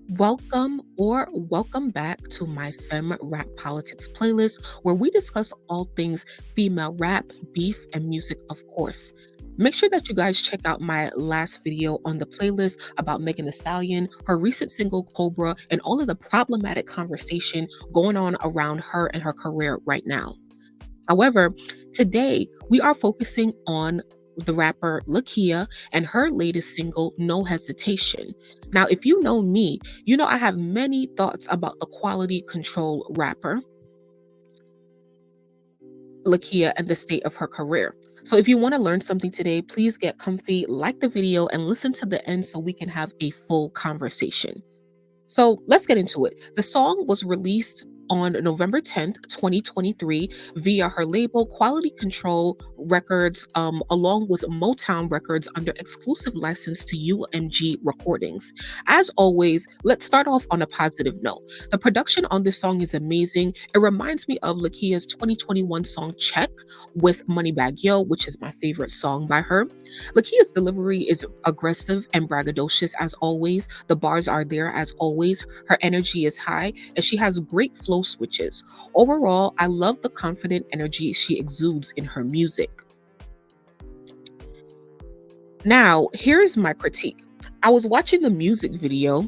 Welcome back to my Femme Rap Politics playlist where we discuss all things female rap, beef, and music, of course. Make sure that you guys check out my last video on the playlist about Megan Thee Stallion, her recent single Cobra, and all of the problematic conversation going on around her and her career right now. However, today we are focusing on the rapper Lakeyah and her latest single, No Hesitation. Now, if you know me, you know I have many thoughts about the quality control rapper, Lakeyah, and the state of her career. So if you want to learn something today, please get comfy, like the video, and listen to the end so we can have a full conversation. So let's get into it. The song was released on November 10th, 2023, via her label Quality Control Records, along with Motown Records under exclusive license to UMG Recordings. As always, let's start off on a positive note. The production on this song is amazing. It reminds me of Lakeyah's 2021 song Check with Moneybagg Yo, which is my favorite song by her. Lakeyah's delivery is aggressive and braggadocious as always. The bars are there as always. Her energy is high and she has great flow switches. Overall, I love the confident energy she exudes in her music. Now, here's my critique. I was watching the music video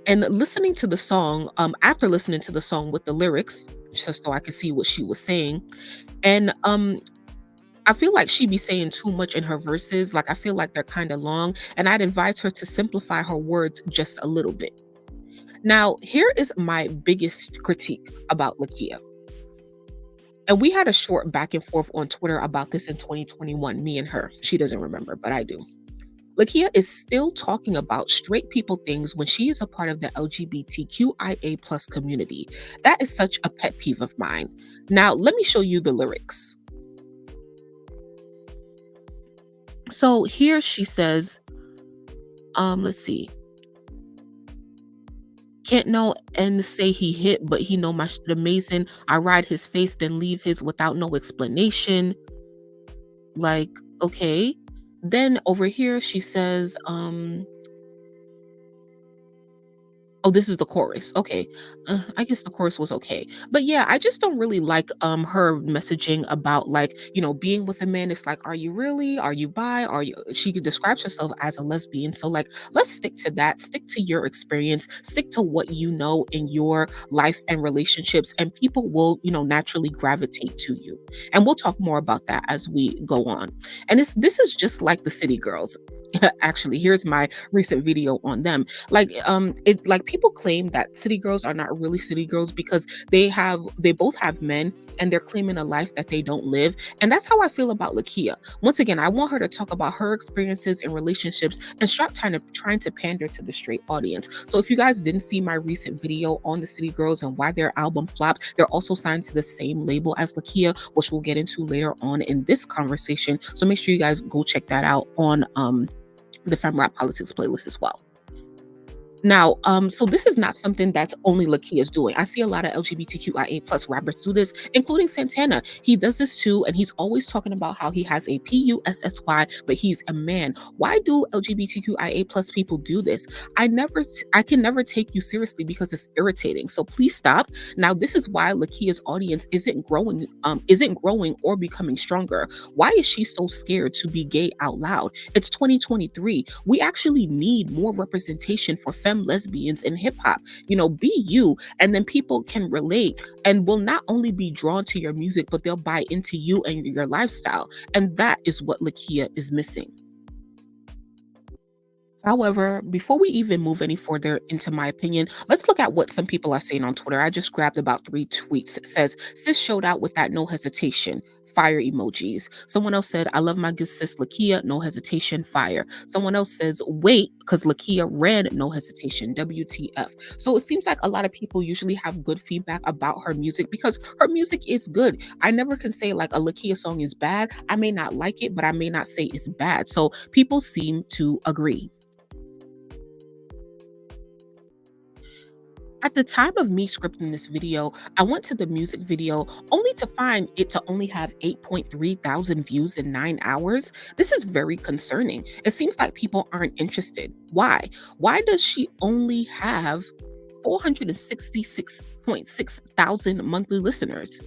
and listening to the song, after listening to the song with the lyrics, just so I could see what she was saying. And I feel like she be saying too much in her verses. Like I feel like they're kind of long, and I'd advise her to simplify her words just a little bit. Now, here is my biggest critique about Lakeyah. And we had a short back and forth on Twitter about this in 2021, me and her. She doesn't remember, but I do. Lakeyah is still talking about straight people things when she is a part of the LGBTQIA plus community. That is such a pet peeve of mine. Now, let me show you the lyrics. So here she says, let's see. Can't know and say he hit, but he know my shit amazing. I ride his face, then leave his without no explanation. Like, okay. Then over here she says, oh, this is the chorus. Okay. I guess the chorus was okay. But yeah, I just don't really like her messaging about like, being with a man. It's like, are you really? Are you bi? Are you she describes herself as a lesbian. So like let's stick to that. Stick to your experience. Stick to what you know in your life and relationships, and people will, naturally gravitate to you. And we'll talk more about that as we go on. And this is just like the city girls. Actually, here's my recent video on them. Like it like people claim that city girls are not really city girls because they both have men and they're claiming a life that they don't live. And that's how I feel about Lakeyah. Once again, I want her to talk about her experiences in relationships and stop trying to pander to the straight audience. So if you guys didn't see my recent video on the city girls and why their album flopped, they're also signed to the same label as Lakeyah, which we'll get into later on in this conversation. So make sure you guys go check that out on the Femme Rap Politics playlist as well. Now, so this is not something that's only Lakeyah's doing. I see a lot of LGBTQIA plus rappers do this, including Santana. He does this too, and he's always talking about how he has a PUSSY, but he's a man. Why do LGBTQIA plus people do this? I can never take you seriously because it's irritating. So please stop. Now, this is why Lakeyah's audience isn't growing or becoming stronger. Why is she so scared to be gay out loud? It's 2023. We actually need more representation for femme lesbians in hip hop. Be you, and then people can relate and will not only be drawn to your music, but they'll buy into you and your lifestyle. And that is what Lakeyah is missing. However, before we even move any further into my opinion, let's look at what some people are saying on Twitter. I just grabbed about 3 tweets. It says, sis showed out with that no hesitation, fire emojis. Someone else said, I love my good sis Lakeyah, no hesitation, fire. Someone else says, wait, because Lakeyah ran no hesitation, WTF. So it seems like a lot of people usually have good feedback about her music because her music is good. I never can say like a Lakeyah song is bad. I may not like it, but I may not say it's bad. So people seem to agree. At the time of me scripting this video, I went to the music video only to find it to only have 8.3 thousand views in 9 hours. This is very concerning. It seems like people aren't interested. Why? Why does she only have 466.6 thousand monthly listeners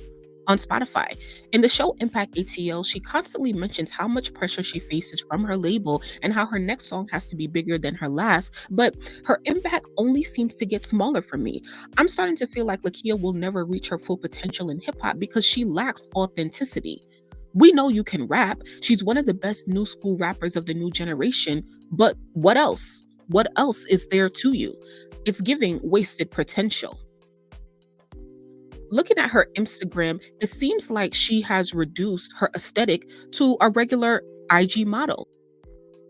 on Spotify? In the show Impact ATL, she constantly mentions how much pressure she faces from her label and how her next song has to be bigger than her last, but her impact only seems to get smaller for me. I'm starting to feel like Lakeyah will never reach her full potential in hip hop because she lacks authenticity. We know you can rap. She's one of the best new school rappers of the new generation, but what else? What else is there to you? It's giving wasted potential. Looking at her Instagram, it seems like she has reduced her aesthetic to a regular IG model.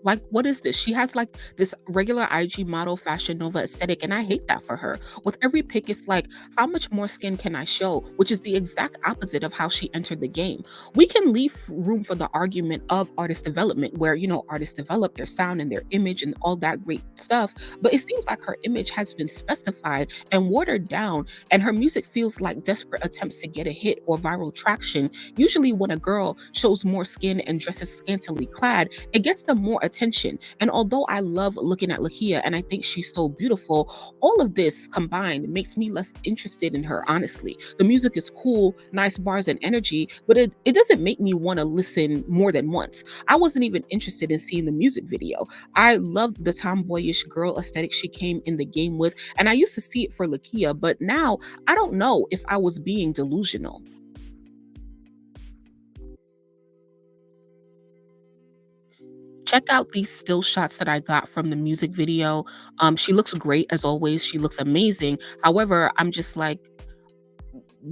Like, what is this? She has like this regular IG model Fashion Nova aesthetic, and I hate that for her. With every pic, it's like, how much more skin can I show? Which is the exact opposite of how she entered the game. We can leave room for the argument of artist development, where, artists develop their sound and their image and all that great stuff. But it seems like her image has been specified and watered down, and her music feels like desperate attempts to get a hit or viral traction. Usually, when a girl shows more skin and dresses scantily clad, it gets them more attention. And although I love looking at Lakeyah and I think she's so beautiful, all of this combined makes me less interested in her, honestly. The music is cool, nice bars and energy, but it doesn't make me want to listen more than once. I wasn't even interested in seeing the music video. I loved the tomboyish girl aesthetic she came in the game with, and I used to see it for Lakeyah, but now I don't know if I was being delusional. Check out these still shots that I got from the music video. She looks great as always. She looks amazing. However, I'm just like,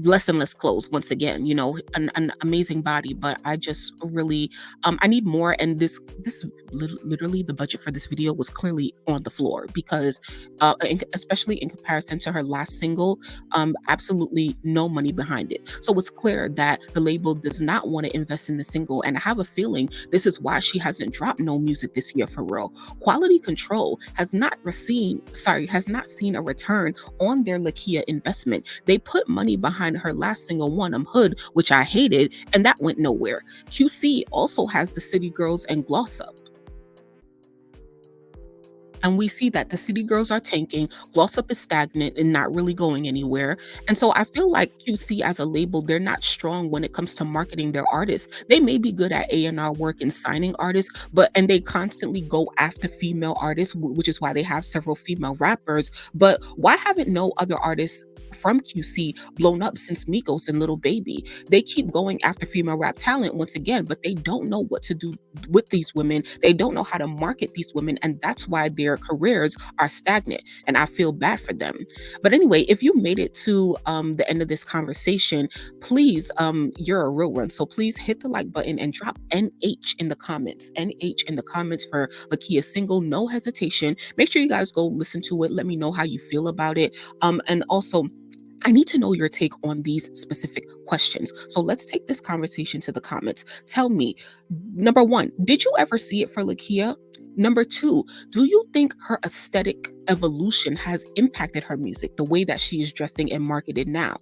less and less clothes once again, an amazing body, but I just really I need more. And literally the budget for this video was clearly on the floor because especially in comparison to her last single, absolutely no money behind it. So it's clear that the label does not want to invest in the single, and I have a feeling this is why she hasn't dropped no music this year for real. Quality Control has not seen a return on their Lakeyah investment. They put money behind her last single one, Hood, which I hated, and that went nowhere. QC also has the City Girls and Gloss Up. And we see that the City Girls are tanking, Gloss Up is stagnant and not really going anywhere. And so I feel like QC as a label, they're not strong when it comes to marketing their artists. They may be good at A&R work and signing artists, and they constantly go after female artists, which is why they have several female rappers. But why haven't no other artists from QC blown up since Migos and Little Baby? They keep going after female rap talent once again, but they don't know what to do with these women. They don't know how to market these women, and that's why their careers are stagnant, and I feel bad for them. But anyway, if you made it to the end of this conversation, please, you're a real one, so please hit the like button and drop NH in the comments. NH in the comments for Lakeyah's single, No Hesitation. Make sure you guys go listen to it. Let me know how you feel about it. And also, I need to know your take on these specific questions. So let's take this conversation to the comments. Tell me, number one, did you ever see it for Lakeyah? Number two, do you think her aesthetic evolution has impacted her music, the way that she is dressing and marketed now?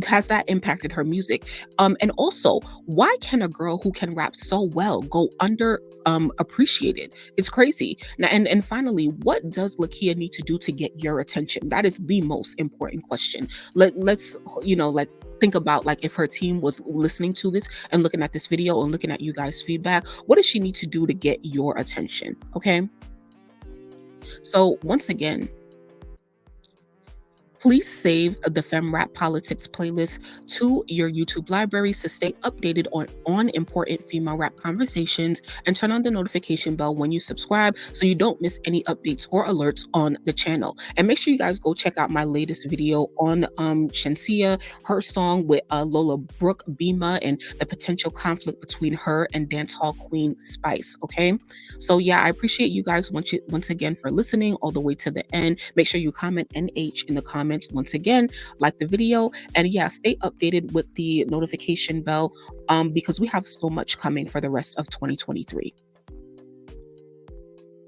Has that impacted her music? And also, why can a girl who can rap so well go under appreciated? It's crazy. Now, and finally, what does Lakeyah need to do to get your attention? That is the most important question. Let's like think about, like, if her team was listening to this and looking at this video and looking at you guys' feedback, what does she need to do to get your attention? Okay. So once again, please save the FemRap Politics playlist to your YouTube libraries to stay updated on important female rap conversations, and turn on the notification bell when you subscribe so you don't miss any updates or alerts on the channel. And make sure you guys go check out my latest video on Shensia, her song with Lola Brooke Bima, and the potential conflict between her and dancehall queen Spice. Okay, so yeah, I appreciate you guys once again for listening all the way to the end. Make sure you comment NH in the comments once again, like the video, and yeah, stay updated with the notification bell because we have so much coming for the rest of 2023.